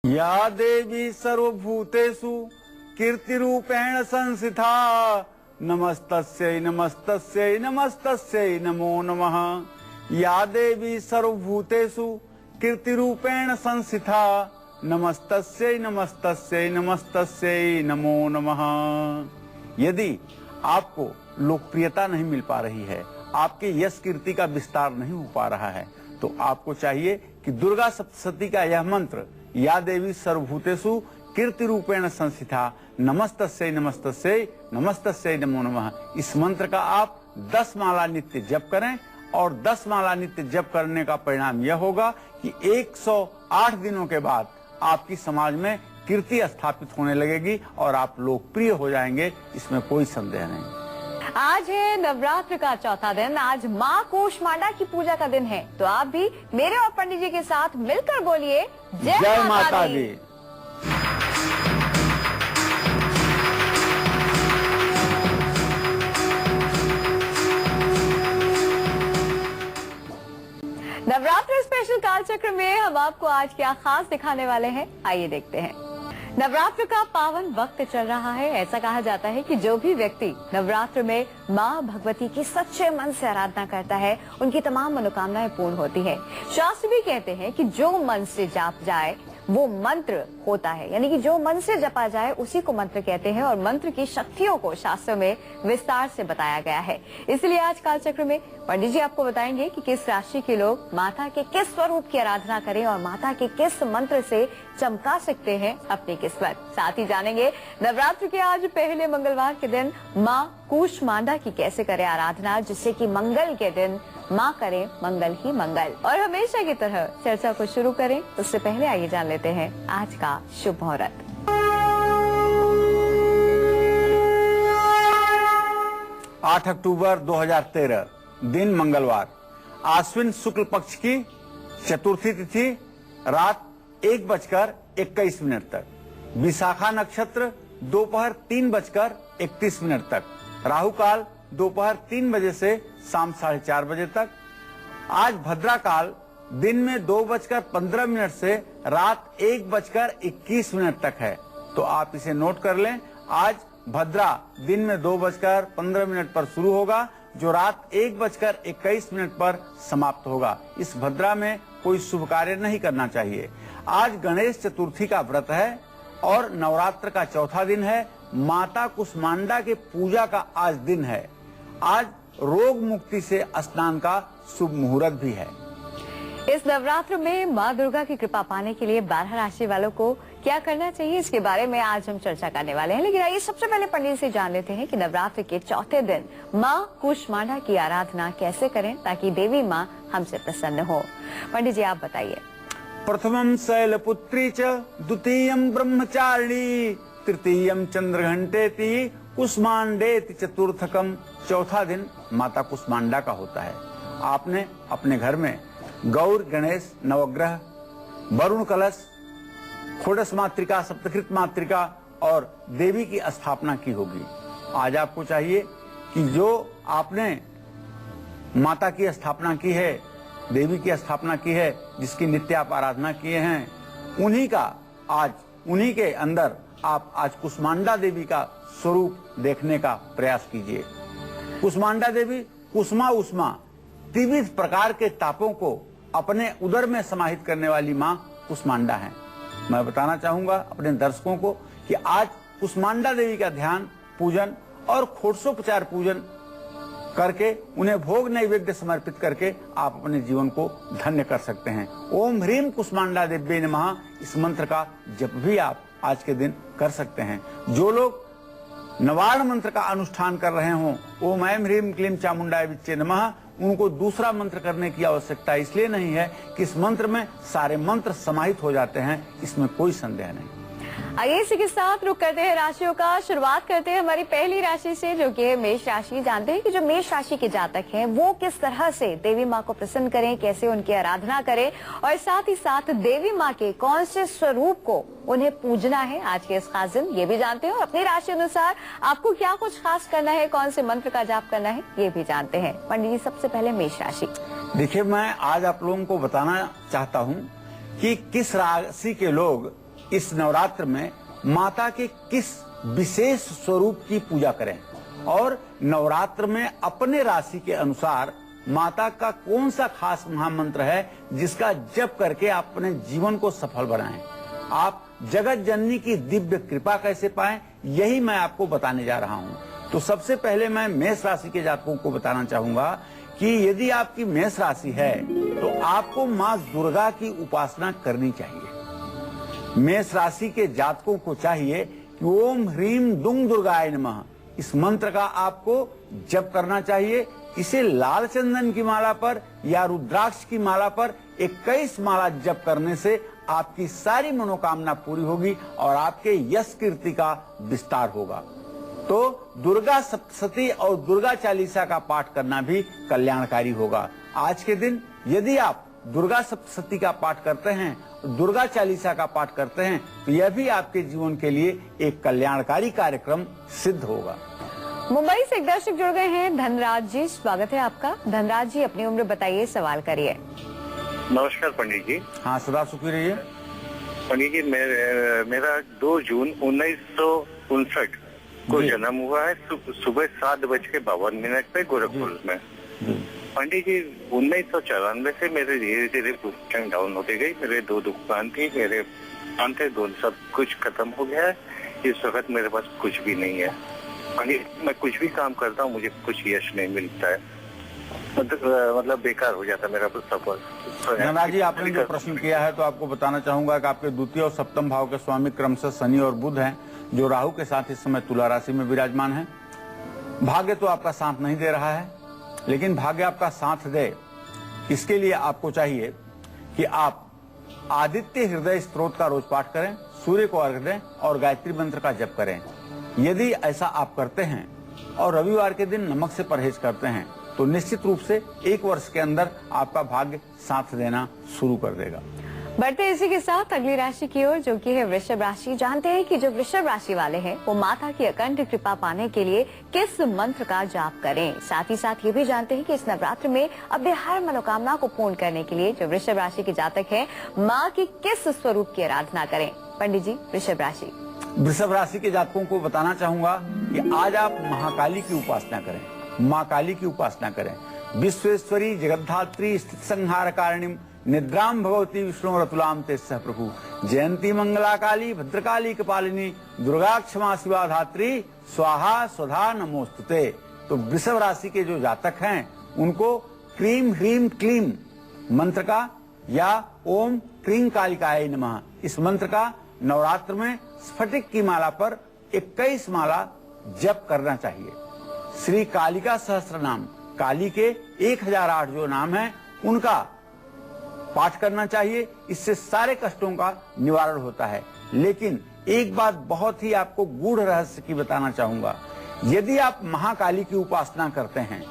या देवी सर्वभूतेषु कीर्तिरूपेण संस्थिता नमस्तस्यै नमस्तस्यै नमस्तस्यै नमो नमः। या देवी सर्वभूतेषु कीर्तिरूपेण संस्थिता नमस्तस्यै नमस्तस्यै नमस्तस्यै नमो नमः। यदि आपको लोकप्रियता नहीं मिल पा रही है, आपके यश कीर्ति का विस्तार नहीं हो पा रहा है, तो आपको चाहिए कि दुर्गा सप्तशती का यह मंत्र, या देवी सर्वभूतेषु कीर्ति रूपेण संस्थिता नमस्तस्यै नमस्तस्यै नमस्तस्यै नमो नमः, इस मंत्र का आप 10 माला नित्य जप करें और 10 माला नित्य जप करने का परिणाम यह होगा कि 108 दिनों के बाद आपकी समाज में कीर्ति स्थापित होने लगेगी और आप लोकप्रिय हो जाएंगे, इसमें कोई संदेह नहीं। आज है नवरात्र का चौथा दिन, आज माँ कूष्मांडा की पूजा का दिन है, तो आप भी मेरे और पंडित जी के साथ मिलकर बोलिए जय माता दी। नवरात्र स्पेशल कालचक्र में हम आपको आज क्या खास दिखाने वाले हैं, आइए देखते हैं। नवरात्र का पावन वक्त चल रहा है। ऐसा कहा जाता है कि जो भी व्यक्ति नवरात्र में माँ भगवती की सच्चे मन से आराधना करता है, उनकी तमाम मनोकामनाएं पूर्ण होती है। शास्त्र भी कहते हैं कि जो मन से जाप जाए वो मंत्र होता है, यानी कि जो मन से जपा जाए उसी को मंत्र कहते हैं और मंत्र की शक्तियों को शास्त्रों में विस्तार से बताया गया है। इसलिए आज कालचक्र में पंडित जी आपको बताएंगे कि किस राशि के लोग माता के किस स्वरूप की आराधना करें और माता के किस मंत्र से चमका सकते हैं अपनी किस्मत। साथ ही जानेंगे नवरात्र के आज पहले मंगलवार के दिन माँ कूष्मांडा की कैसे करें आराधना, जिससे कि मंगल के दिन माँ करे मंगल ही मंगल। और हमेशा की तरह चर्चा को शुरू करें उससे पहले आइए जान लेते हैं आज का शुभ मुहूर्त। 8 अक्टूबर 2013 दिन मंगलवार, आश्विन शुक्ल पक्ष की चतुर्थी तिथि रात 1:21 तक, विशाखा नक्षत्र दोपहर 3:31 तक, राहु काल दोपहर 3 बजे से शाम 4:30 बजे तक। आज भद्रा काल दिन में 2:15 से रात 1:21 तक है, तो आप इसे नोट कर लें। आज भद्रा दिन में 2:15 पर शुरू होगा, जो रात 1:21 पर समाप्त होगा। इस भद्रा में कोई शुभ कार्य नहीं करना चाहिए। आज गणेश चतुर्थी का व्रत है और नवरात्र का चौथा दिन है। माता कुष्मांडा के पूजा का आज दिन है। आज रोग मुक्ति से स्नान का शुभ मुहूर्त भी है। इस नवरात्र में माँ दुर्गा की कृपा पाने के लिए 12 राशि वालों को क्या करना चाहिए, इसके बारे में आज हम चर्चा करने वाले हैं। लेकिन आइए सबसे पहले पंडित से जान लेते हैं कि नवरात्र के चौथे दिन माँ कूष्मांडा की आराधना कैसे करें ताकि देवी माँ हमसे प्रसन्न हो। पंडित जी आप बताइए। प्रथमं शैलपुत्री च, द्वितीयं ब्रह्मचारिणी, तृतीयं चंद्रघंटेति, कुष्मांडेति चतुर्थकम। चौथा दिन माता कुष्मांडा का होता है। आपने अपने घर में गौर, गणेश, नवग्रह, वरुण कलश, षोडश मातृका, सप्तकृत मातृका और देवी की स्थापना की होगी। आज आपको चाहिए कि जो आपने माता की स्थापना की है, देवी की स्थापना की है, जिसकी नित्य आप आराधना किए हैं, उन्हीं के अंदर आप आज कुष्मांडा देवी का स्वरूप देखने का प्रयास कीजिए। कुष्मांडा देवी कुष्मा उष्मा त्रिविध प्रकार के तापों को अपने उदर में समाहित करने वाली माँ कुष्मांडा है। मैं बताना चाहूंगा अपने दर्शकों को कि आज कुष्मांडा देवी का ध्यान, पूजन और षोडशोपचार पूजन करके उन्हें भोग नैवेद्य समर्पित करके आप अपने जीवन को धन्य कर सकते हैं। ओम ह्रीम कुष्मांडा देव्ये नमः, इस मंत्र का जप भी आप आज के दिन कर सकते हैं। जो लोग नवार्ण मंत्र का अनुष्ठान कर रहे हों, ओम ऐं ह्रीम क्लीम चामुंडाय विच्चे नमः, उनको दूसरा मंत्र करने की आवश्यकता इसलिए नहीं है कि इस मंत्र में सारे मंत्र समाहित हो जाते हैं, इसमें कोई संदेह नहीं। आइए इसी के साथ रुक करते हैं राशियों का। शुरुआत करते हैं हमारी पहली राशि से, जो कि है मेष राशि। जानते हैं कि जो मेष राशि के जातक हैं वो किस तरह से देवी माँ को प्रसन्न करें, कैसे उनकी आराधना करें और साथ ही साथ देवी माँ के कौन से स्वरूप को उन्हें पूजना है आज के इस खास दिन, ये भी जानते हैं। और अपनी राशि अनुसार आपको क्या कुछ खास करना है, कौन से मंत्र का जाप करना है, ये भी जानते हैं। पंडित जी सबसे पहले मेष राशि। देखिए, मैं आज आप लोगों को बताना चाहता हूँ कि किस राशि के लोग इस नवरात्र में माता के किस विशेष स्वरूप की पूजा करें और नवरात्र में अपने राशि के अनुसार माता का कौन सा खास महामंत्र है जिसका जप करके आप अपने जीवन को सफल बनाएं। आप जगत जननी की दिव्य कृपा कैसे पाएं, यही मैं आपको बताने जा रहा हूं। तो सबसे पहले मैं मेष राशि के जातकों को बताना चाहूंगा कि यदि आपकी मेष राशि है तो आपको मां दुर्गा की उपासना करनी चाहिए। मेष राशि के जातकों को चाहिए कि ओम ह्रीम दुंग दुर्गाय नमः इस मंत्र का आपको जप करना चाहिए। इसे लाल चंदन की माला पर या रुद्राक्ष की माला पर 21 माला जप करने से आपकी सारी मनोकामना पूरी होगी और आपके यश कीर्ति का विस्तार होगा। तो दुर्गा सप्तशती और दुर्गा चालीसा का पाठ करना भी कल्याणकारी होगा। आज के दिन यदि आप दुर्गा सप्तशती का पाठ करते हैं, दुर्गा चालीसा का पाठ करते हैं तो यह भी आपके जीवन के लिए एक कल्याणकारी कार्यक्रम सिद्ध होगा। मुंबई से एक दर्शक जुड़ गए हैं, धनराज जी, स्वागत है आपका। धनराज जी, अपनी उम्र बताइए, सवाल करिए। नमस्कार पंडित जी। हाँ, सदा सुखी रहिए। पंडित जी, मेरा 2 जून 1959 को जन्म हुआ है, सुबह 7:52 पे गोरखपुर में। पंडित जी, 1994 से मेरे धीरे धीरे पोजीशन डाउन होती गई। मेरे 2 दुकान थी, मेरे दुकान थे, सब कुछ खत्म हो गया है। इस वक्त मेरे पास कुछ भी नहीं है। पंडित, मैं कुछ भी काम करता हूँ मुझे कुछ यश नहीं मिलता है, मतलब बेकार हो जाता है मेरा सफर। धनराज जी, आपने जो प्रश्न किया है तो आपको बताना चाहूंगा कि आपके द्वितीय और सप्तम भाव के स्वामी क्रमशः शनि और बुध हैं, जो राहु के साथ इस समय तुला राशि में विराजमान है। भाग्य तो आपका साथ नहीं दे रहा है, लेकिन भाग्य आपका साथ दे इसके लिए आपको चाहिए कि आप आदित्य हृदय स्तोत्र का रोज पाठ करें, सूर्य को अर्घ्य दें और गायत्री मंत्र का जप करें। यदि ऐसा आप करते हैं और रविवार के दिन नमक से परहेज करते हैं तो निश्चित रूप से 1 वर्ष के अंदर आपका भाग्य साथ देना शुरू कर देगा। बढ़ते इसी के साथ अगली राशि की ओर, जो कि है वृषभ राशि। जानते हैं कि जो वृषभ राशि वाले हैं वो माता की अखंड कृपा पाने के लिए किस मंत्र का जाप करें। साथ ही साथ ये भी जानते हैं कि इस नवरात्र में अपने हर मनोकामना को पूर्ण करने के लिए जो वृषभ राशि के जातक हैं माँ की किस स्वरूप की आराधना करें। पंडित जी, वृषभ राशि। वृषभ राशि के जातकों को बताना चाहूंगा कि आज आप महाकाली की उपासना करें, माँ काली की उपासना करें। विश्वेश्वरी जगद्धात्री स्थित संहार कारिणी निद्राम भगवती विष्णु रतुलाम ते सह प्रभु जयंती मंगला काली भद्रकाली कपालिनी दुर्गा क्षमा शिवा धात्री स्वाहा स्वधा नमोस्तुते। तो वृषभ राशि के जो जातक हैं उनको क्रीम ह्रीम क्लीम मंत्र का या ओम क्रीम कालिकाय नमः इस मंत्र का नवरात्र में स्फटिक की माला पर 21 माला जप करना चाहिए। श्री कालिका सहस्त्र नाम, काली के 1008 जो नाम है उनका पाठ करना चाहिए। इससे सारे कष्टों का निवारण होता है। लेकिन एक बात बहुत ही आपको गूढ़ रहस्य की बताना चाहूंगा, यदि आप महाकाली की उपासना करते हैं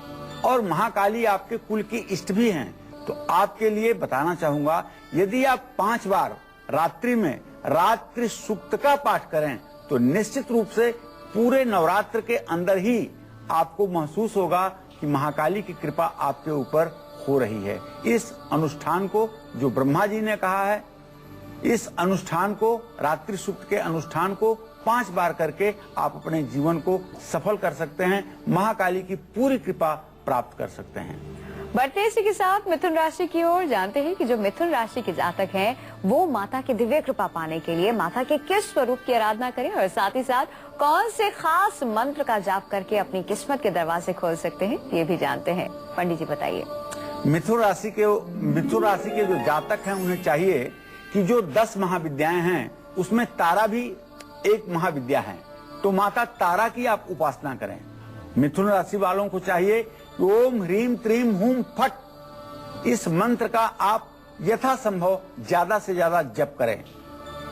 और महाकाली आपके कुल की इष्ट भी हैं तो आपके लिए बताना चाहूंगा, यदि आप 5 बार रात्रि में रात्रि सूक्त का पाठ करें तो निश्चित रूप से पूरे नवरात्र के अंदर ही आपको महसूस होगा कि महाकाली की कृपा आपके ऊपर हो रही है। इस अनुष्ठान को जो ब्रह्मा जी ने कहा है, इस अनुष्ठान को, रात्रि सूक्त के अनुष्ठान को 5 बार करके आप अपने जीवन को सफल कर सकते हैं, महाकाली की पूरी कृपा प्राप्त कर सकते हैं। बढ़ते इसी के साथ मिथुन राशि की ओर। जानते हैं कि जो मिथुन राशि के जातक हैं वो माता की दिव्य कृपा पाने के लिए माता के किस स्वरूप की आराधना करें और साथ ही साथ कौन से खास मंत्र का जाप करके अपनी किस्मत के दरवाजे खोल सकते हैं, ये भी जानते हैं। पंडित जी बताइए। मिथुन राशि के जो जातक हैं उन्हें चाहिए कि जो 10 महाविद्याएं हैं उसमें तारा भी एक महाविद्या है, तो माता तारा की आप उपासना करें। मिथुन राशि वालों को चाहिए ओम ह्रीम त्रीम हुम फट इस मंत्र का आप यथासंभव ज्यादा से ज्यादा जप करें।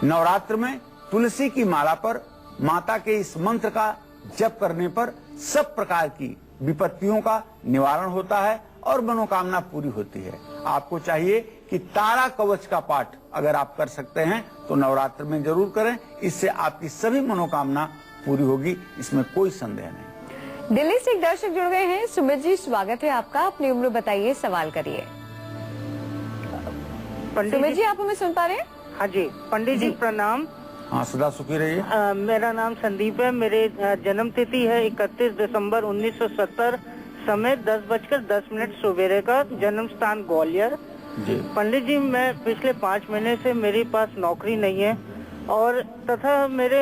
नवरात्र में तुलसी की माला पर माता के इस मंत्र का जप करने पर सब प्रकार की विपत्तियों का निवारण होता है और मनोकामना पूरी होती है। आपको चाहिए कि तारा कवच का पाठ अगर आप कर सकते हैं तो नवरात्र में जरूर करें, इससे आपकी सभी मनोकामना पूरी होगी, इसमें कोई संदेह नहीं। दिल्ली से एक दर्शक जुड़ गए हैं, सुमित जी स्वागत है आपका। अपनी उम्र बताइए, सवाल करिए। सुमित जी, आप हमें सुन पा रहे हैं? हाँ जी, पंडित जी प्रणाम। हाँ, सदा सुखी रहिए। मेरा नाम संदीप है। मेरे जन्म तिथि है 31 दिसंबर 1970, समय 10:10 सवेरे का, जन्म स्थान ग्वालियर। जी पंडित जी, मैं पिछले 5 महीने से मेरे पास नौकरी नहीं है और तथा मेरे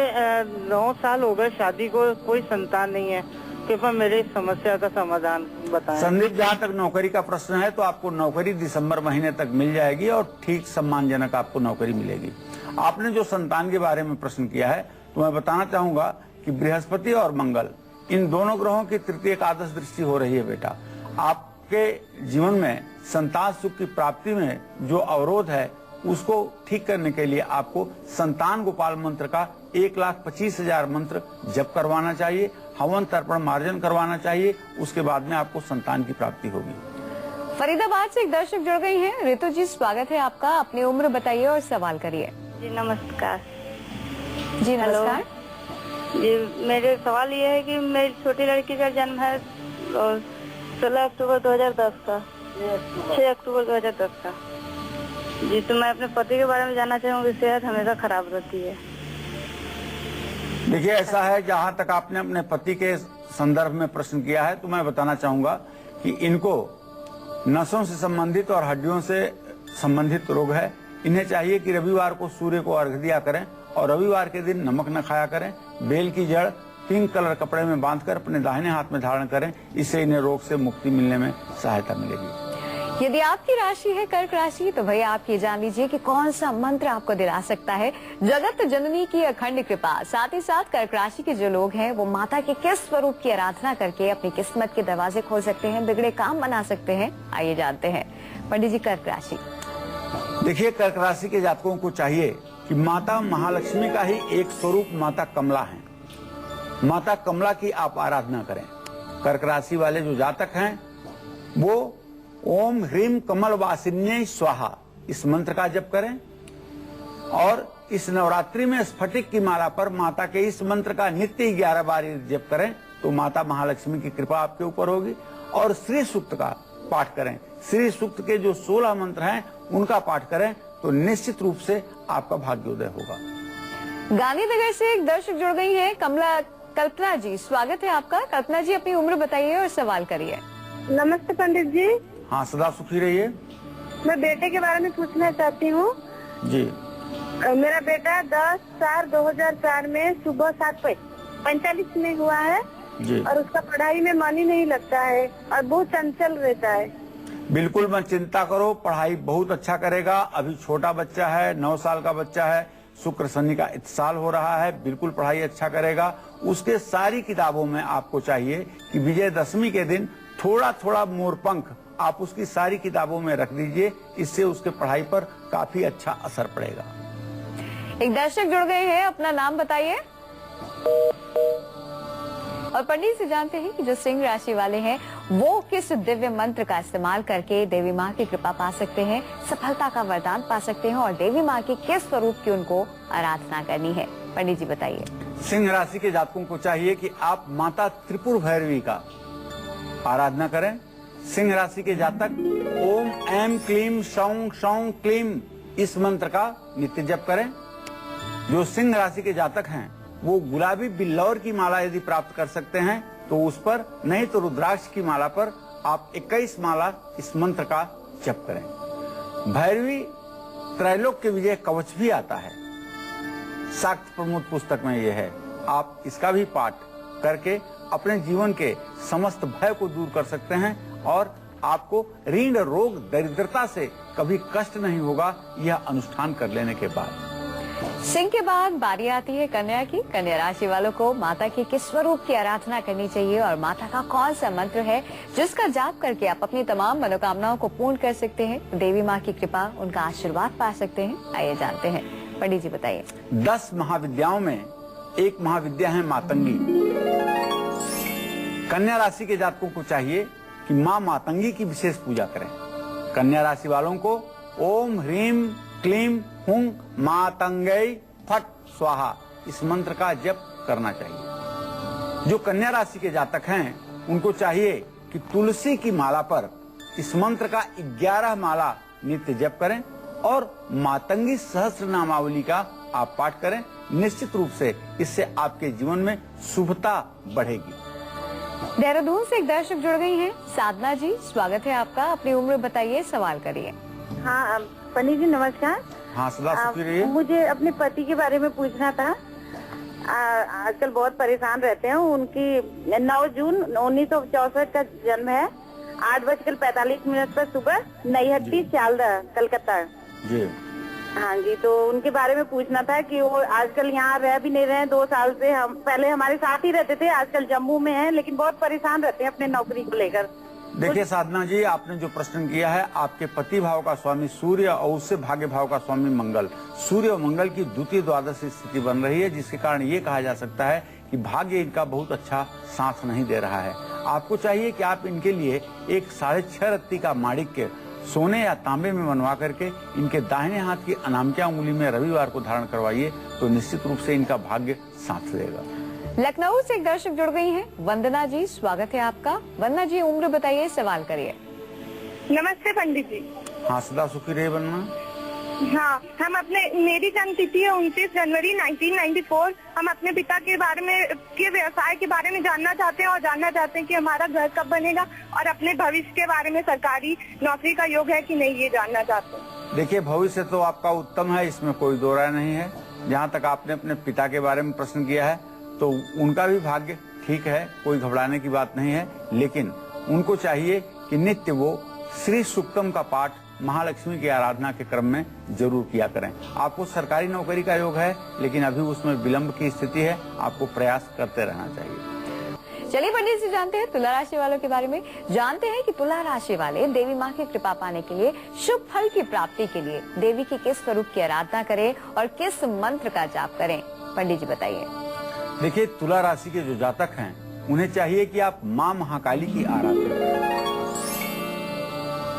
9 साल हो गए शादी को, कोई संतान नहीं है। कृपया मेरे इस समस्या का समाधान बताएं। संदीप, जहाँ तक नौकरी का प्रश्न है तो आपको नौकरी दिसंबर महीने तक मिल जाएगी और ठीक सम्मानजनक आपको नौकरी मिलेगी। आपने जो संतान के बारे में प्रश्न किया है तो मैं बताना चाहूंगा कि बृहस्पति और मंगल, इन दोनों ग्रहों की तृतीय एकादश दृष्टि हो रही है बेटा। आपके जीवन में संतान सुख की प्राप्ति में जो अवरोध है उसको ठीक करने के लिए आपको संतान गोपाल मंत्र का 1,25,000 मंत्र जप करवाना चाहिए, हवन तर्पण मार्जन करवाना चाहिए। उसके बाद में आपको संतान की प्राप्ति होगी। फरीदाबाद से एक दर्शक जुड़ गई हैं। ऋतु जी, स्वागत है आपका। अपनी उम्र बताइए और सवाल करिए। जी नमस्कार। जी नमस्कार। जी, मेरे सवाल ये है कि मेरी छोटी लड़की का जन्म है 16 अक्टूबर 2010 का, 6 अक्टूबर 2010 का। जी, तो मैं अपने पति के बारे में जानना चाहूँगी। सेहत हमेशा खराब रहती है। देखिए, ऐसा है, जहाँ तक आपने अपने पति के संदर्भ में प्रश्न किया है तो मैं बताना चाहूंगा कि इनको नसों से संबंधित और हड्डियों से संबंधित रोग है। इन्हें चाहिए कि रविवार को सूर्य को अर्घ्य दिया करें और रविवार के दिन नमक न खाया करें। बेल की जड़ पिंक कलर कपड़े में बांधकर अपने दाहिने हाथ में धारण करें। इससे इन्हें रोग से मुक्ति मिलने में सहायता मिलेगी। यदि आपकी राशि है कर्क राशि तो भैया आप ये जान लीजिए कि कौन सा मंत्र आपको दिला सकता है जगत जननी की अखंड कृपा। साथ ही साथ कर्क राशि के जो लोग हैं वो माता के किस स्वरूप की आराधना करके अपनी किस्मत के दरवाजे खोल सकते हैं, बिगड़े काम बना सकते हैं, आइए जानते हैं। पंडित जी, कर्क राशि। देखिए, कर्क राशि के जातकों को चाहिए कि माता महालक्ष्मी का ही एक स्वरूप माता कमला है। माता कमला की आप आराधना करें। कर्क राशि वाले जो जातक हैं वो ओम ह्रीम कमल वासिन्ये स्वाहा इस मंत्र का जप करें और इस नवरात्रि में स्फटिक की माला पर माता के इस मंत्र का नित्य 11 बार जप करें तो माता महालक्ष्मी की कृपा आपके ऊपर होगी। और श्री सूक्त का पाठ करें। श्री सूक्त के जो 16 मंत्र हैं उनका पाठ करें तो निश्चित रूप से आपका भाग्योदय होगा। गांधीनगर से एक दर्शक जुड़ गई है, कल्पना जी, स्वागत है आपका। कल्पना जी, अपनी उम्र बताइए और सवाल करिए। नमस्ते पंडित जी। हाँ, सदा सुखी रहिए। मैं बेटे के बारे में पूछना चाहती हूँ। जी, मेरा बेटा 10/4/2004 में सुबह 7:45 में हुआ है जी। और उसका पढ़ाई में मन ही नहीं लगता है और बहुत चंचल रहता है। बिल्कुल मत चिंता करो, पढ़ाई बहुत अच्छा करेगा। अभी छोटा बच्चा है, 9 साल का बच्चा है, शुक्र शनि का इत्साल हो रहा है, बिल्कुल पढ़ाई अच्छा करेगा। उसके सारी किताबों में आपको चाहिए कि विजयदशमी के दिन थोड़ा थोड़ा मोरपंख आप उसकी सारी किताबों में रख दीजिए। इससे उसके पढ़ाई पर काफी अच्छा असर पड़ेगा। एक दर्शक जुड़ गए हैं, अपना नाम बताइए। और पंडित से जानते हैं कि जो सिंह राशि वाले हैं वो किस दिव्य मंत्र का इस्तेमाल करके देवी माँ की कृपा पा सकते हैं, सफलता का वरदान पा सकते हैं और देवी माँ की किस स्वरूप की उनको आराधना करनी है। पंडित जी बताइए। सिंह राशि के जातकों को चाहिए कि आप माता त्रिपुर भैरवी का आराधना करें। सिंह राशि के जातक ओम ऐम क्लीम शौं शौं क्लीम इस मंत्र का नित्य जप करें। जो सिंह राशि के जातक हैं वो गुलाबी बिल्लौर की माला यदि प्राप्त कर सकते हैं तो उस पर, नहीं तो रुद्राक्ष की माला पर आप 21 माला इस मंत्र का जप करें। भैरवी त्रैलोक्य विजय कवच भी आता है, शाक्त प्रमोद पुस्तक में यह है। आप इसका भी पाठ करके अपने जीवन के समस्त भय को दूर कर सकते हैं और आपको ऋण रोग दरिद्रता से कभी कष्ट नहीं होगा यह अनुष्ठान कर लेने के बाद। सिंह के बाद बारी आती है कन्या की। कन्या राशि वालों को माता की किस स्वरूप की आराधना करनी चाहिए और माता का कौन सा मंत्र है जिसका जाप करके आप अपनी तमाम मनोकामनाओं को पूर्ण कर सकते हैं, देवी माँ की कृपा, उनका आशीर्वाद पा सकते हैं, आइए जानते हैं। पंडित जी बताइए। 10 महाविद्याओं में एक महाविद्या है मातंगी। कन्या राशि के जातकों को चाहिए कि माँ मातंगी की विशेष पूजा करें। कन्या राशि वालों को ओम ह्रीम क्लीम हुं मातंगई फट स्वाहा इस मंत्र का जप करना चाहिए। जो कन्या राशि के जातक हैं उनको चाहिए कि तुलसी की माला पर इस मंत्र का 11 माला नित्य जप करें और मातंगी सहस्त्र नामावली का आप पाठ करें। निश्चित रूप से इससे आपके जीवन में शुभता बढ़ेगी। देहरादून से एक दर्शक जुड़ गई हैं, साधना जी, स्वागत है आपका। अपनी उम्र बताइए, सवाल करिए। हाँ पंडित जी नमस्कार। हाँ, सदा सुखी रहिए। मुझे अपने पति के बारे में पूछना था। आजकल बहुत परेशान रहते हैं। उनकी 9 जून 1964 का जन्म है। 8:45 पर सुबह, नईहट्टी, सियालदह, कलकत्ता। जी हाँ जी, तो उनके बारे में पूछना था कि वो आजकल यहाँ रह भी नहीं रहे हैं 2 साल से। हम पहले हमारे साथ ही रहते थे, आजकल जम्मू में हैं, लेकिन बहुत परेशान रहते हैं अपने नौकरी को लेकर। देखिए साधना जी, आपने जो प्रश्न किया है, आपके पति भाव का स्वामी सूर्य और उससे भाग्य भाव का स्वामी मंगल, सूर्य और मंगल की द्वितीय द्वादश स्थिति बन रही है, जिसके कारण ये कहा जा सकता है कि भाग्य इनका बहुत अच्छा साथ नहीं दे रहा है। आपको चाहिए कि आप इनके लिए एक 6.5 रत्ती का माणिक्य सोने या तांबे में बनवा करके इनके दाहिने हाथ की अनामिका उंगली में रविवार को धारण करवाइए, तो निश्चित रूप से इनका भाग्य साथ देगा। लखनऊ से एक दर्शक जुड़ गई हैं, वंदना जी, स्वागत है आपका। वंदना जी, उम्र बताइए, सवाल करिए। नमस्ते पंडित जी। हाँ, सदा सुखी रहे वंदना। हाँ, मेरी जन्म तिथि है 29 जनवरी 1994। हम अपने पिता के बारे में, के व्यवसाय के बारे में जानना चाहते हैं और जानना चाहते हैं कि हमारा घर कब बनेगा, और अपने भविष्य के बारे में सरकारी नौकरी का योग है कि नहीं, ये जानना चाहते हैं। देखिए, भविष्य तो आपका उत्तम है, इसमें कोई दो राय नहीं है। जहाँ तक आपने अपने पिता के बारे में प्रश्न किया है, तो उनका भी भाग्य ठीक है, कोई घबराने की बात नहीं है। लेकिन उनको चाहिए कि नित्य वो श्री सूक्तम का पाठ महालक्ष्मी की आराधना के क्रम में जरूर किया करें। आपको सरकारी नौकरी का योग है, लेकिन अभी उसमें विलंब की स्थिति है, आपको प्रयास करते रहना चाहिए। चलिए पंडित जी, जानते हैं तुला राशि वालों के बारे में। जानते हैं कि तुला राशि वाले देवी माँ की कृपा पाने के लिए, शुभ फल की प्राप्ति के लिए देवी की किस स्वरूप की आराधना करें और किस मंत्र का जाप करें, पंडित जी बताइए। देखिए, तुला राशि के जो जातक हैं, उन्हें चाहिए कि आप माँ महाकाली की आराधना करें।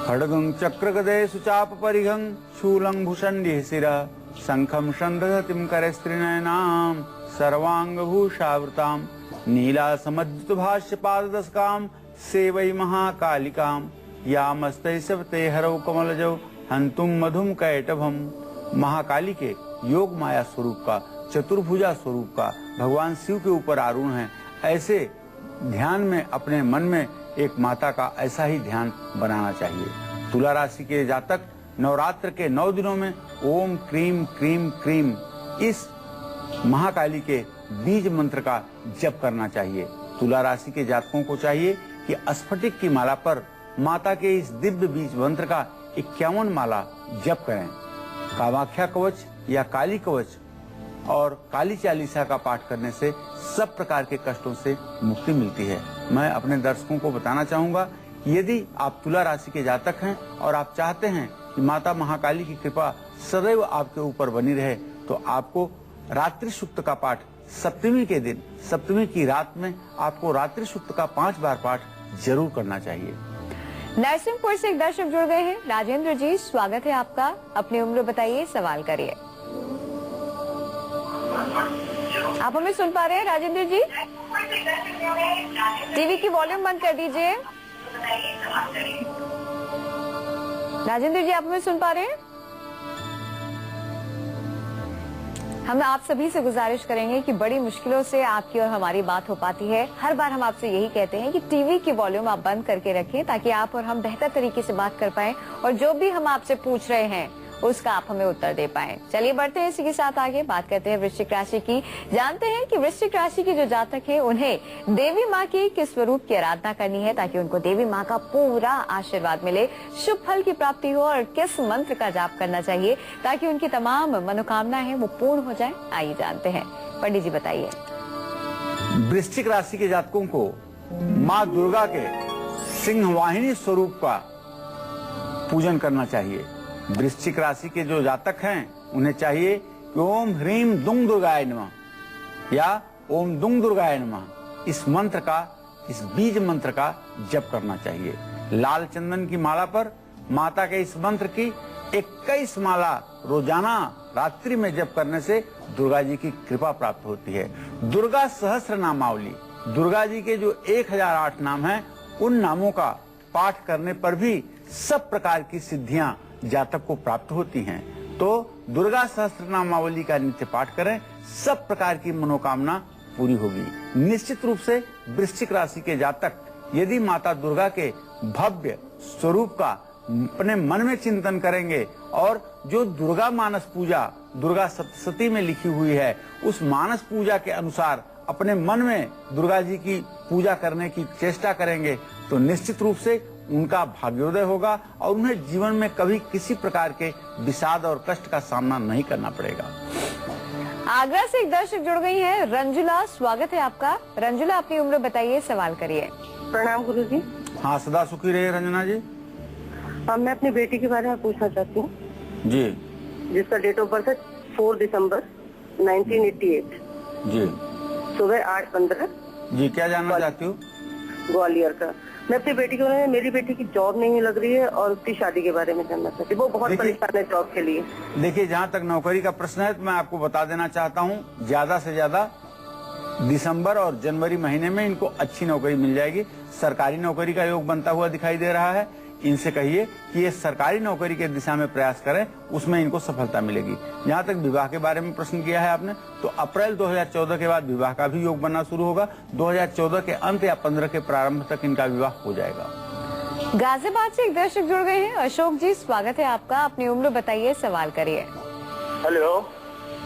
खड्गं चक्र गदे सुचाप परिघं शूलं भूषण्डि शिरः शंखं शंदधतिं करे स्त्रीनयनां सर्वांग भूषावृतां नीला समज्जित भाष्य पाददशकां सेवै महाकालिकां यामस्ते सवते हरौ कमलजौ हंतुम मधुम कैटभम। महाकाली के योग माया स्वरूप का, चतुर्भुजा स्वरूप का भगवान शिव के ऊपर आरूढ़ है। ऐसे ध्यान में अपने मन में एक माता का ऐसा ही ध्यान बनाना चाहिए। तुला राशि के जातक नवरात्र के 9 दिनों में ओम क्रीम क्रीम क्रीम इस महाकाली के बीज मंत्र का जप करना चाहिए। तुला राशि के जातकों को चाहिए कि स्फटिक की माला पर माता के इस दिव्य बीज मंत्र का 51 माला जप करें। कामाख्या कवच या काली कवच और काली चालीसा का पाठ करने से सब प्रकार के कष्टों से मुक्ति मिलती है। मैं अपने दर्शकों को बताना चाहूंगा कि यदि आप तुला राशि के जातक हैं और आप चाहते हैं कि माता महाकाली की कृपा सदैव आपके ऊपर बनी रहे, तो आपको रात्रि सूक्त का पाठ सप्तमी के दिन, सप्तमी की रात में आपको रात्रि सूक्त का 5 बार पाठ जरूर करना चाहिए। नरसिंहपुर से एक दर्शक जुड़ गए हैं, राजेंद्र जी, स्वागत है आपका। अपनी उम्र बताइए, सवाल करिए। आप हमें सुन पा रहे हैं राजेंद्र जी? टीवी की वॉल्यूम बंद कर दीजिए। राजेंद्र जी, आप हमें सुन पा रहे हैं? हम आप सभी से गुजारिश करेंगे कि बड़ी मुश्किलों से आपकी और हमारी बात हो पाती है। हर बार हम आपसे यही कहते हैं कि टीवी की वॉल्यूम आप बंद करके रखें, ताकि आप और हम बेहतर तरीके से बात कर पाएं और जो भी हम आपसे पूछ रहे हैं उसका आप हमें उत्तर दे पाएं। चलिए बढ़ते हैं इसी के साथ आगे, बात करते हैं वृश्चिक राशि की। जानते हैं कि वृश्चिक राशि के जो जातक है, उन्हें देवी माँ की किस स्वरूप की आराधना करनी है ताकि उनको देवी माँ का पूरा आशीर्वाद मिले, शुभ फल की प्राप्ति हो, और किस मंत्र का जाप करना चाहिए ताकि उनकी तमाम मनोकामनाएं हैं वो पूर्ण हो जाए। आइए जानते हैं, पंडित जी बताइए। वृश्चिक राशि के जातकों को माँ दुर्गा के सिंहवाहिनी स्वरूप का पूजन करना चाहिए। वृश्चिक राशि के जो जातक हैं, उन्हें चाहिए कि ओम ह्रीम दुंग दुर्गाय नमः या ओम दुंग दुर्गाय नमः इस मंत्र का, इस बीज मंत्र का जप करना चाहिए। लाल चंदन की माला पर माता के इस मंत्र की 21 माला रोजाना रात्रि में जप करने से दुर्गा जी की कृपा प्राप्त होती है। दुर्गा सहस्त्र नामावली, दुर्गा जी के जो 1008 नाम हैं, उन नामों का पाठ करने पर भी सब प्रकार की सिद्धियां जातक को प्राप्त होती हैं। तो दुर्गा सहस्त्रनामावली का नित्य पाठ करें, सब प्रकार की मनोकामना पूरी होगी। निश्चित रूप से वृश्चिक राशि के जातक यदि माता दुर्गा के भव्य स्वरूप का अपने मन में चिंतन करेंगे और जो दुर्गा मानस पूजा दुर्गा सप्तशती में लिखी हुई है उस मानस पूजा के अनुसार अपने मन में दुर्गा जी की पूजा करने की चेष्टा करेंगे तो निश्चित रूप से उनका भाग्योदय होगा और उन्हें जीवन में कभी किसी प्रकार के विषाद और कष्ट का सामना नहीं करना पड़ेगा। आगरा से एक दर्शक जुड़ गई हैं, रंजुला, स्वागत है आपका। रंजुला, अपनी उम्र बताइए, सवाल करिए। प्रणाम गुरु जी। हाँ, सदा सुखी रहे रंजना जी। मैं अपनी बेटी के बारे में पूछना चाहती हूँ जी। जिसका डेट ऑफ बर्थ है 4 दिसंबर 1988, जी सुबह 8:15 जी। क्या जानना चाहती हूँ? ग्वालियर का। मैं अपनी बेटी के बारे में, मेरी बेटी की जॉब नहीं लग रही है और उसकी शादी के बारे में जानना चाहती हूँ। वो बहुत परेशान है जॉब के लिए। देखिए, जहाँ तक नौकरी का प्रश्न है तो मैं आपको बता देना चाहता हूँ, ज्यादा से ज्यादा दिसंबर और जनवरी महीने में इनको अच्छी नौकरी मिल जाएगी। सरकारी नौकरी का योग बनता हुआ दिखाई दे रहा है। इनसे कहिए कि ये सरकारी नौकरी के दिशा में प्रयास करें, उसमें इनको सफलता मिलेगी। जहाँ तक विवाह के बारे में प्रश्न किया है आपने, तो अप्रैल 2014 के बाद विवाह का भी योग बनना शुरू होगा। 2014 के अंत या 15 के प्रारंभ तक इनका विवाह हो जाएगा। गाजियाबाद से एक दर्शक जुड़ गए हैं, अशोक जी, स्वागत है आपका। अपनी उम्र बताइए, सवाल करिए। हेलो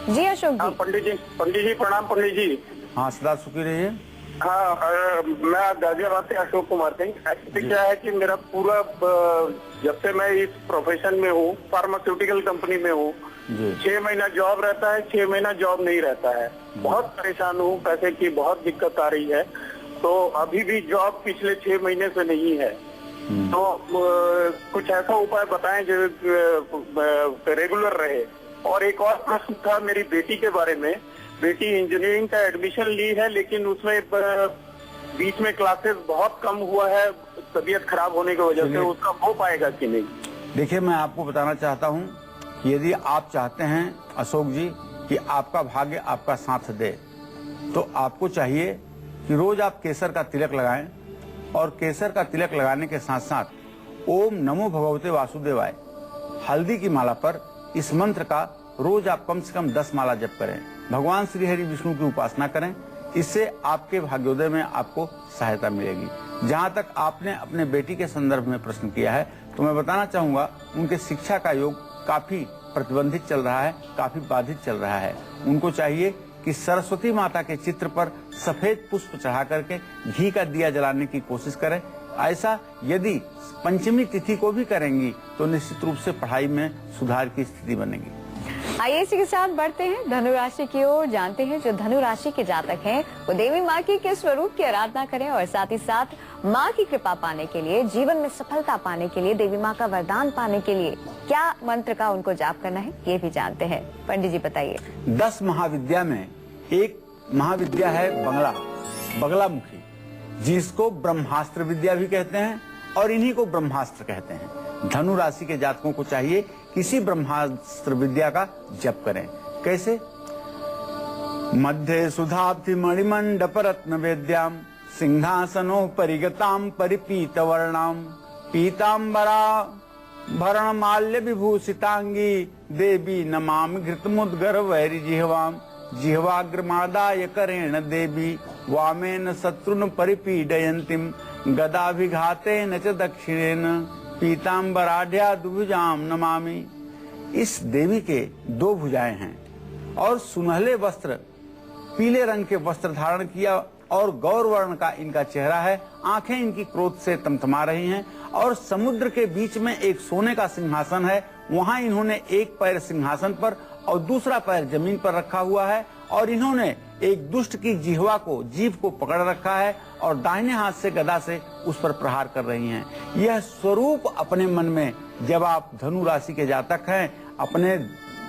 जी अशोक जी। पंडित जी प्रणाम। पंडित जी। हाँ, सदा सुखी रहिए। हाँ, मैं गाजियाबाद से अशोक कुमार सिंह। एक्चुअली क्या है कि मेरा पूरा जब से मैं इस प्रोफेशन में हूँ, फार्मास्यूटिकल कंपनी में हूँ, 6 महीना जॉब रहता है, 6 महीना जॉब नहीं रहता है। बहुत परेशान हूँ, पैसे की बहुत दिक्कत आ रही है। तो अभी भी जॉब पिछले 6 महीने से नहीं है। तो कुछ ऐसा उपाय बताएं जो रेगुलर रहे। और एक और प्रश्न था मेरी बेटी के बारे में। बेटी इंजीनियरिंग का एडमिशन ली है, लेकिन उसमें बीच में क्लासेस बहुत कम हुआ है, तबीयत खराब होने की वजह से। उसका हो पाएगा कि नहीं? देखिए, मैं आपको बताना चाहता हूं कि यदि आप चाहते हैं अशोक जी कि आपका भाग्य आपका साथ दे, तो आपको चाहिए कि रोज आप केसर का तिलक लगाएं और केसर का तिलक लगाने के साथ साथ ओम नमो भगवते वासुदेवाय हल्दी की माला पर इस मंत्र का रोज आप कम से कम 10 माला जप करें। भगवान श्री हरि विष्णु की उपासना करें। इससे आपके भाग्योदय में आपको सहायता मिलेगी। जहाँ तक आपने अपने बेटी के संदर्भ में प्रश्न किया है, तो मैं बताना चाहूंगा उनके शिक्षा का योग काफी प्रतिबंधित चल रहा है, काफी बाधित चल रहा है। उनको चाहिए कि सरस्वती माता के चित्र पर सफेद पुष्प चढ़ा करके घी का दिया जलाने की कोशिश करें। ऐसा यदि पंचमी तिथि को भी करेंगी तो निश्चित रूप से पढ़ाई में सुधार की स्थिति बनेगी। आइए इसी के साथ बढ़ते हैं धनु राशि की ओर। जानते हैं जो धनु राशि के जातक हैं वो देवी माँ की किस स्वरूप की आराधना करें और साथ ही साथ माँ की कृपा पाने के लिए, जीवन में सफलता पाने के लिए, देवी माँ का वरदान पाने के लिए क्या मंत्र का उनको जाप करना है, ये भी जानते हैं। पंडित जी बताइए। 10 महाविद्या में एक महाविद्या है बगलामुखी, जिसको ब्रह्मास्त्र विद्या भी कहते हैं और इन्हीं को ब्रह्मास्त्र कहते हैं। धनु राशि के जातकों को चाहिए किसी ब्रह्मास्त्र विद्या का जप करें। कैसे? मध्य सुधाब्धि मणिमंडप रत्न वेद्याम सिंहासनो परिगताम परिपीत वर्णाम पीतांबरा भरण माल्य विभूषितांगी देवी नमामि घृतमुद्गर वैरि जिह्वाम जिह्वाग्रमादाय करेण देवी वामेन शत्रुन परिपीडयन्तीम गदाभिघातेन च दक्षिणेन पीतांबराढ्या दुभुजाम नमामि। इस देवी के 2 भुजाएं हैं और सुनहले वस्त्र, पीले रंग के वस्त्र धारण किया और गौर वर्ण का इनका चेहरा है। आंखें इनकी क्रोध से तमतमा रही हैं और समुद्र के बीच में एक सोने का सिंहासन है। वहां इन्होंने एक पैर सिंहासन पर और दूसरा पैर जमीन पर रखा हुआ है और इन्होंने एक दुष्ट की जीभ को पकड़ रखा है और दाहिने हाथ से गदा से उस पर प्रहार कर रही हैं। यह स्वरूप अपने मन में, जब आप धनु राशि के जातक हैं, अपने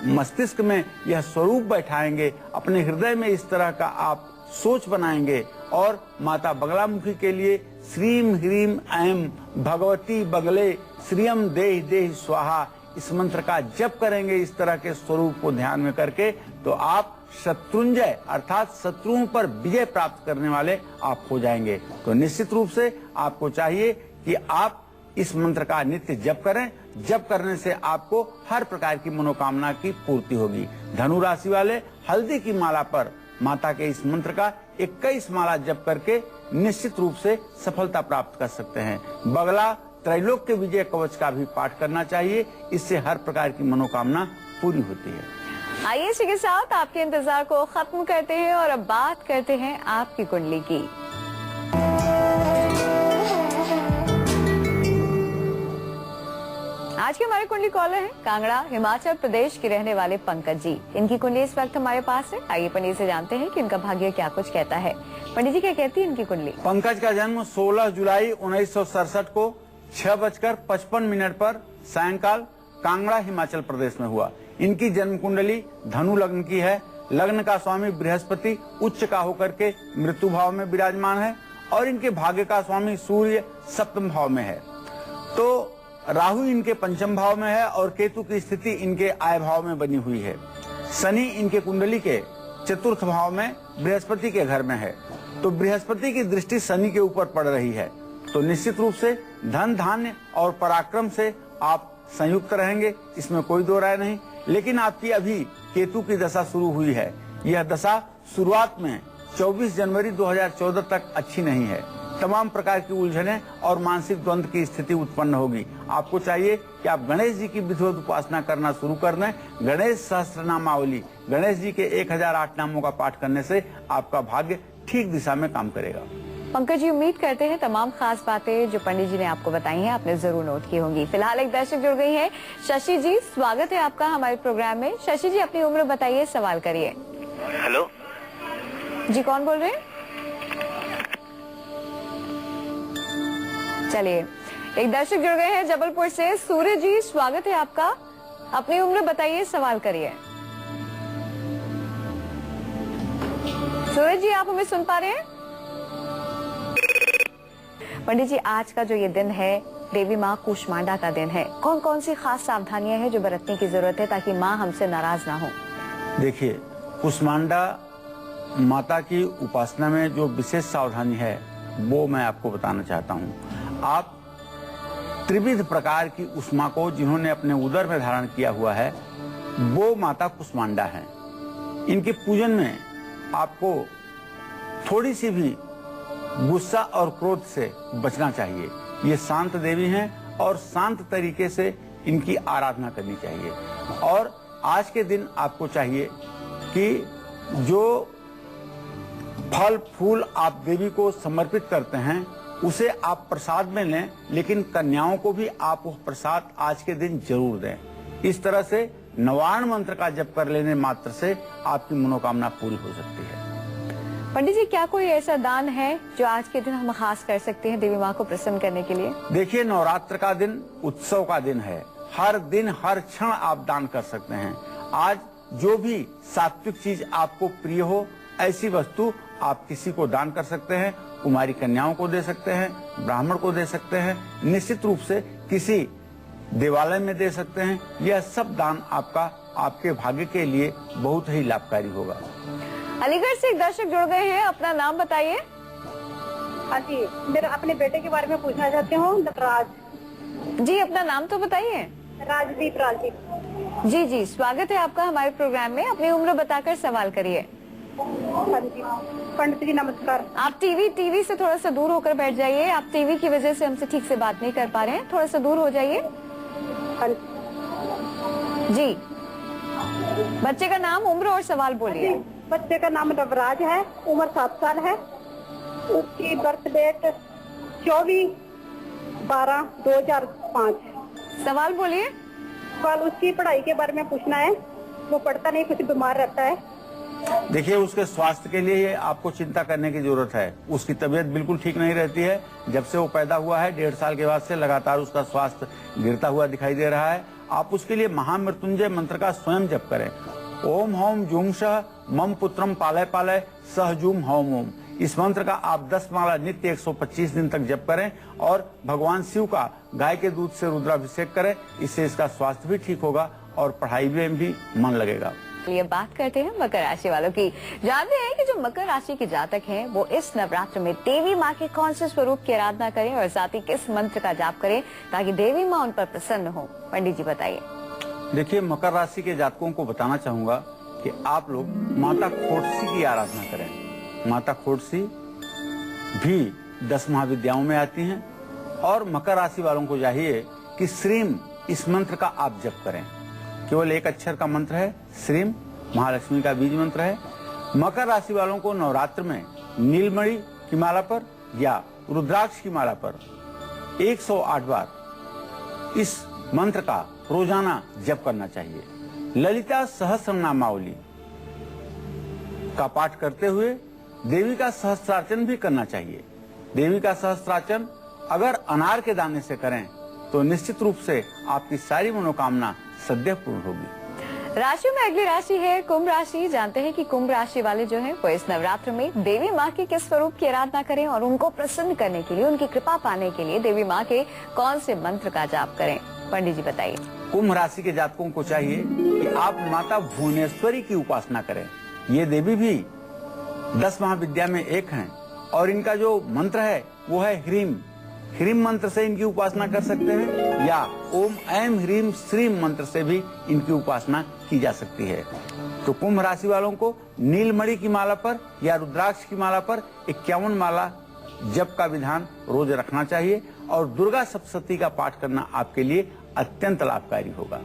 मस्तिष्क में यह स्वरूप बैठाएंगे, अपने हृदय में इस तरह का आप सोच बनाएंगे और माता बगलामुखी के लिए श्रीम ह्रीम ऐम भगवती बगले श्रियम देहि देहि स्वाहा इस मंत्र का जप करेंगे। इस तरह के स्वरूप को ध्यान में करके तो आप शत्रुंजय अर्थात शत्रुओं पर विजय प्राप्त करने वाले आप हो जाएंगे। तो निश्चित रूप से आपको चाहिए कि आप इस मंत्र का नित्य जप करें। जप करने से आपको हर प्रकार की मनोकामना की पूर्ति होगी। धनु राशि वाले हल्दी की माला पर माता के इस मंत्र का 21 माला जप करके निश्चित रूप से सफलता प्राप्त कर सकते हैं। बगला त्रैलोक्य विजय कवच का भी पाठ करना चाहिए, इससे हर प्रकार की मनोकामना पूरी होती है। आइए इसी के साथ आपके इंतजार को खत्म करते हैं और अब बात करते हैं आपकी कुंडली की। आज के हमारे कुंडली कॉलर हैं कांगड़ा हिमाचल प्रदेश के रहने वाले पंकज जी। इनकी कुंडली इस वक्त हमारे पास है। आइए पंडित से जानते हैं कि इनका भाग्य क्या कुछ कहता है। पंडित जी क्या कहती है इनकी कुंडली? पंकज का जन्म 16 जुलाई 1967 को 6:55 पर सायंकाल कांगड़ा हिमाचल प्रदेश में हुआ। इनकी जन्म कुंडली धनु लग्न की है। लग्न का स्वामी बृहस्पति उच्च का होकर के मृत्यु भाव में विराजमान है और इनके भाग्य का स्वामी सूर्य सप्तम भाव में है। तो राहु इनके पंचम भाव में है और केतु की स्थिति इनके आय भाव में बनी हुई है। शनि इनके कुंडली के चतुर्थ भाव में बृहस्पति के घर में है। तो बृहस्पति की दृष्टि शनि के ऊपर पड़ रही है। तो निश्चित रूप से धन धान्य और पराक्रम से आप संयुक्त रहेंगे, इसमें कोई दो राय नहीं। लेकिन आपकी अभी केतु की दशा शुरू हुई है। यह दशा शुरुआत में 24 जनवरी 2014 तक अच्छी नहीं है। तमाम प्रकार की उलझने और मानसिक द्वंद्व की स्थिति उत्पन्न होगी। आपको चाहिए कि आप गणेश जी की विधिवत उपासना करना शुरू कर दें। गणेश सहस्त्रनामावली, गणेश जी के 1008 नामों का पाठ करने से आपका भाग्य ठीक दिशा में काम करेगा। पंकज जी, उम्मीद करते हैं तमाम खास बातें जो पंडित जी ने आपको बताई हैं आपने जरूर नोट की होंगी। फिलहाल एक दर्शक जुड़ गई हैं। शशि जी, स्वागत है आपका हमारे प्रोग्राम में। शशि जी, अपनी उम्र बताइए, सवाल करिए। हेलो जी, कौन बोल रहे हैं? चलिए, एक दर्शक जुड़ गए हैं जबलपुर से। सूर्य जी, स्वागत है आपका। अपनी उम्र बताइए, सवाल करिए। सूर्य जी, आप हमें सुन पा रहे हैं? पंडित जी, आज का जो ये दिन है देवी माँ कूष्मांडा का दिन है। कौन कौन सी खास सावधानियां हैं जो बरतने की जरूरत है ताकि माँ हमसे नाराज ना हो? देखिए, कूष्मांडा माता की उपासना में जो विशेष सावधानी है वो मैं आपको बताना चाहता हूँ। आप त्रिविध प्रकार की उष्मा को जिन्होंने अपने उदर में धारण किया हुआ है वो माता कूष्मांडा है। इनके पूजन में आपको थोड़ी सी भी गुस्सा और क्रोध से बचना चाहिए। ये शांत देवी हैं और शांत तरीके से इनकी आराधना करनी चाहिए। और आज के दिन आपको चाहिए कि जो फल फूल आप देवी को समर्पित करते हैं उसे आप प्रसाद में लें, लेकिन कन्याओं को भी आप वो प्रसाद आज के दिन जरूर दें। इस तरह से नवार्ण मंत्र का जप कर लेने मात्र से आपकी मनोकामना पूरी हो सकती है। पंडित जी, क्या कोई ऐसा दान है जो आज के दिन हम खास कर सकते हैं देवी माँ को प्रसन्न करने के लिए? देखिए, नवरात्र का दिन उत्सव का दिन है। हर दिन हर क्षण आप दान कर सकते हैं। आज जो भी सात्विक चीज आपको प्रिय हो ऐसी वस्तु आप किसी को दान कर सकते हैं। कुमारी कन्याओं को दे सकते हैं, ब्राह्मण को दे सकते हैं, निश्चित रूप से किसी देवालय में दे सकते हैं। यह सब दान आपका आपके भाग्य के लिए बहुत ही लाभकारी होगा। अलीगढ़ से एक दर्शक जुड़ गए हैं, अपना नाम बताइए। हाँ जी, मेरा अपने बेटे के बारे में पूछना चाहती हूँ। राज जी, अपना नाम तो बताइए। राजदीप। राजदीप जी जी, स्वागत है आपका हमारे प्रोग्राम में। अपनी उम्र बताकर सवाल करिए। हाँ जी, पंडित जी नमस्कार। आप टीवी से थोड़ा सा दूर होकर बैठ जाइए। आप टीवी की वजह से हमसे ठीक से बात नहीं कर पा रहे हैं, थोड़ा सा दूर हो जाइए। हाँ जी, बच्चे का नाम, उम्र और सवाल बोलिए। बच्चे का नाम नवराज है, उम्र 7 साल है। उसकी बर्थ डेट 24/12/2005। सवाल बोलिए। कल उसकी पढ़ाई के बारे में पूछना है। वो पढ़ता नहीं, कुछ बीमार रहता है। देखिए, उसके स्वास्थ्य के लिए आपको चिंता करने की जरूरत है। उसकी तबीयत बिल्कुल ठीक नहीं रहती है। जब से वो पैदा हुआ है 1.5 साल के बाद से लगातार उसका स्वास्थ्य गिरता हुआ दिखाई दे रहा है। आप उसके लिए महामृत्युंजय मंत्र का स्वयं जप करें। ओम हौम जूम सह मम पुत्रम पालय पालय सह जूम हौम ओम। इस मंत्र का आप 10 माला नित्य 125 दिन तक जप करें और भगवान शिव का गाय के दूध से रुद्राभिषेक करें। इससे इसका स्वास्थ्य भी ठीक होगा और पढ़ाई में भी मन लगेगा। चलिए बात करते हैं मकर राशि वालों की। जानते हैं कि जो मकर राशि के जातक हैं वो इस नवरात्र में देवी माँ के कौन से स्वरूप की आराधना करें और साथ ही किस मंत्र का जाप करें ताकि देवी माँ उन पर प्रसन्न हो। पंडित जी बताइए। देखिए, मकर राशि के जातकों को बताना चाहूंगा कि आप लोग माता खोटसी की आराधना करें। माता खोटसी भी 10 महाविद्याओं में आती हैं और मकर राशि वालों को चाहिए कि श्रीम इस मंत्र का आप जप करें। केवल एक अक्षर का मंत्र है श्रीम, महालक्ष्मी का बीज मंत्र है। मकर राशि वालों को नवरात्र में नीलमणि की माला पर या रुद्राक्ष की माला पर 108 बार इस मंत्र का रोजाना जप करना चाहिए। ललिता सहस्रनामावली का पाठ करते हुए देवी का सहस्त्रार्चन भी करना चाहिए। देवी का सहस्त्रार्चन अगर अनार के दाने से करें तो निश्चित रूप से आपकी सारी मनोकामना सदैव पूर्ण होगी। राशि में अगली राशि है कुंभ राशि। जानते हैं कि कुंभ राशि वाले जो हैं वो इस नवरात्र में देवी माँ के किस स्वरूप की आराधना करें और उनको प्रसन्न करने के लिए, उनकी कृपा पाने के लिए देवी माँ के कौन से मंत्र का जाप करें। पंडित जी बताइए। कुंभ राशि के जातकों को चाहिए कि आप माता भुवनेश्वरी की उपासना करें। ये देवी भी 10 महाविद्या में एक हैं और इनका जो मंत्र है वो है ह्रीम। ह्रीम मंत्र से इनकी उपासना कर सकते हैं या ओम ऐम ह्रीम श्रीम मंत्र से भी इनकी उपासना की जा सकती है। तो कुंभ राशि वालों को नीलमणि की माला पर या रुद्राक्ष की माला पर 51 माला जप का विधान रोज रखना चाहिए और दुर्गा सप्तशती का पाठ करना आपके लिए अत्यंत लाभकारी होगा।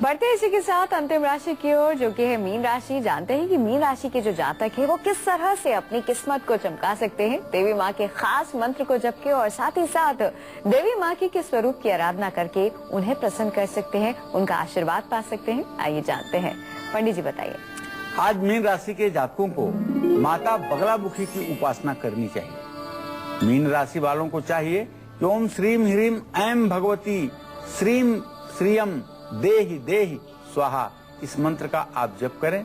बढ़ते इसी के साथ अंतिम राशि की ओर जो कि है मीन राशि। जानते हैं कि मीन राशि के जो जातक है वो किस तरह से अपनी किस्मत को चमका सकते हैं देवी माँ के खास मंत्र को जप के और साथ ही साथ देवी माँ के किस स्वरूप की आराधना करके उन्हें प्रसन्न कर सकते हैं, उनका आशीर्वाद पा सकते हैं। आइए जानते हैं। पंडित जी बताइए। आज मीन राशि के जातकों को माता बगलामुखी की उपासना करनी चाहिए। मीन राशि वालों को चाहिए कि ओम श्रीम ह्रीम ऐम भगवती श्रीम श्रियम देहि देहि स्वाहा इस मंत्र का आप जप करें।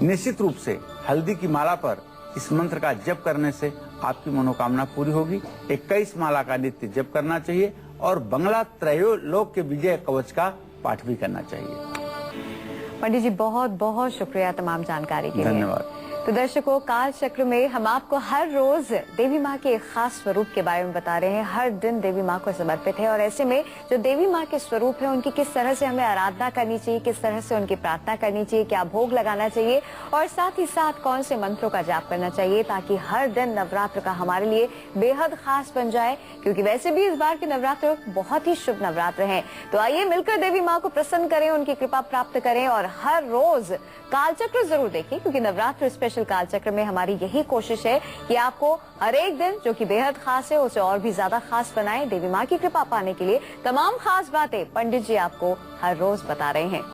निश्चित रूप से हल्दी की माला पर इस मंत्र का जप करने से आपकी मनोकामना पूरी होगी। 21 माला का नित्य जप करना चाहिए और बंगला त्रयोलोक के विजय कवच का पाठ भी करना चाहिए। पंडित जी बहुत बहुत शुक्रिया तमाम जानकारी के लिए। धन्यवाद। तो दर्शकों, काल चक्र में हम आपको हर रोज देवी माँ के एक खास स्वरूप के बारे में बता रहे हैं। हर दिन देवी माँ को समर्पित है और ऐसे में जो देवी माँ के स्वरूप है उनकी किस तरह से हमें आराधना करनी चाहिए, किस तरह से उनकी प्रार्थना करनी चाहिए, क्या भोग लगाना चाहिए और साथ ही साथ कौन से मंत्रों का जाप करना चाहिए ताकि हर दिन नवरात्र का हमारे लिए बेहद खास बन जाए, क्योंकि वैसे भी इस बार के नवरात्र बहुत ही शुभ नवरात्र है। तो आइए मिलकर देवी माँ को प्रसन्न करें, उनकी कृपा प्राप्त करें और हर रोज कालचक्र जरूर देखें, क्योंकि नवरात्र स्पेशल कालचक्र में हमारी यही कोशिश है कि आपको हर एक दिन जो कि बेहद खास है उसे और भी ज्यादा खास बनाएं। देवी माँ की कृपा पाने के लिए तमाम खास बातें पंडित जी आपको हर रोज बता रहे हैं।